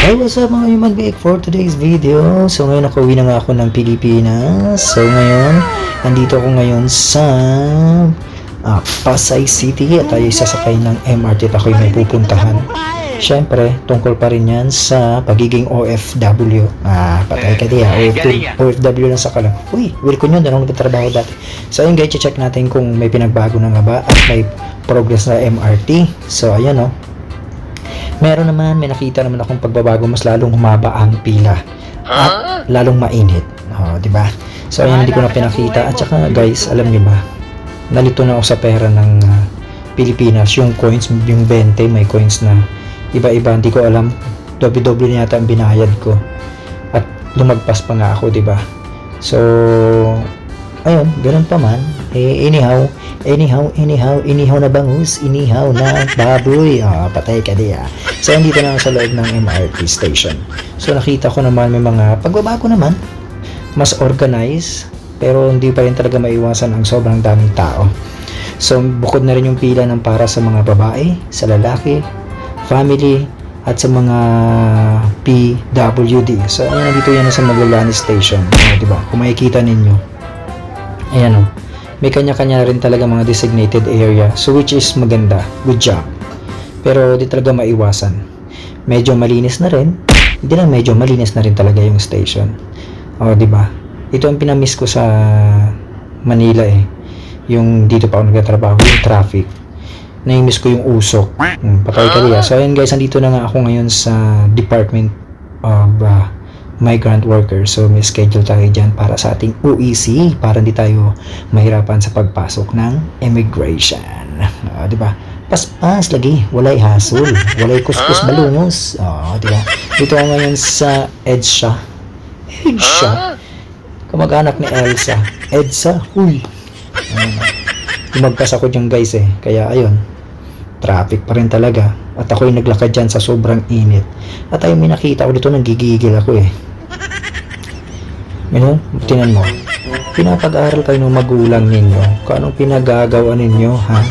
Hey, what's up mga human being for today's video? So ngayon nakauwi na nga ako ng Pilipinas. So ngayon, nandito ako ngayon sa Pasay City at tayo sasakay ng MRT at ako'y may pupuntahan. Siyempre, tungkol pa rin yan sa pagiging OFW. Patay ka diya. OFW lang sa kalang. Uy, welcome yun. Anong nagtatrabaho dati. So ayun guys, check natin kung may pinagbago na nga ba at may progress na MRT. So ayan o. Meron naman, may nakita naman akong pagbabago, mas lalong humaba ang pila at lalong mainit. Di ba? So ayan, hindi ko na pinakita. At saka guys, alam niyo ba, nalito na ako sa pera ng Pilipinas. Yung coins, yung 20, may coins na iba-iba, hindi ko alam. Doble-doble na yata ang binayad ko. At lumagpas pa nga ako, di ba? So, ayun, ganun pa man. Anyhow na bangus, inihaw na baboy. Patay ka diya. So, andito na ako sa loob ng MRT station. So, nakita ko naman may mga pagbabago naman. Mas organized, pero hindi pa rin talaga maiwasan ang sobrang daming tao. So, bukod na rin yung pila ng para sa mga babae, sa lalaki, family, at sa mga PWD. So, ayan, nandito yan sa Maglalani Station. Diba? Kung makikita ninyo, ayan o. May kanya-kanya rin talaga mga designated area. So, which is maganda. Good job. Pero, di talaga maiwasan. Medyo malinis na rin. Hindi lang medyo malinis na rin talaga yung station. Diba? Ito ang pinamiss ko sa Manila eh. Yung dito pa ako nagtatrabaho, yung traffic. Naimiss ko yung usok. Patay ka diya. So, ayun guys, andito na nga ako ngayon sa Department of Migrant Workers. So, may schedule tayo dyan para sa ating UEC para hindi tayo mahirapan sa pagpasok ng immigration. Diba? Paspas lagi. Walay hassle. Walay kuskus balungos. Diba? Dito ako ngayon sa EDSA. EDSA? Kamag-anak ni Elsa. EDSA? Huy. Lumagpas ako dyan guys eh. Kaya ayun. Traffic pa rin talaga. At ako'y naglakad dyan sa sobrang init. At ayun, may nakita ko dito, nanggigigil ako eh. Tinan mo. Pinapag-aral kayo ng magulang ninyo. Kung anong pinagagawa ninyo, ha?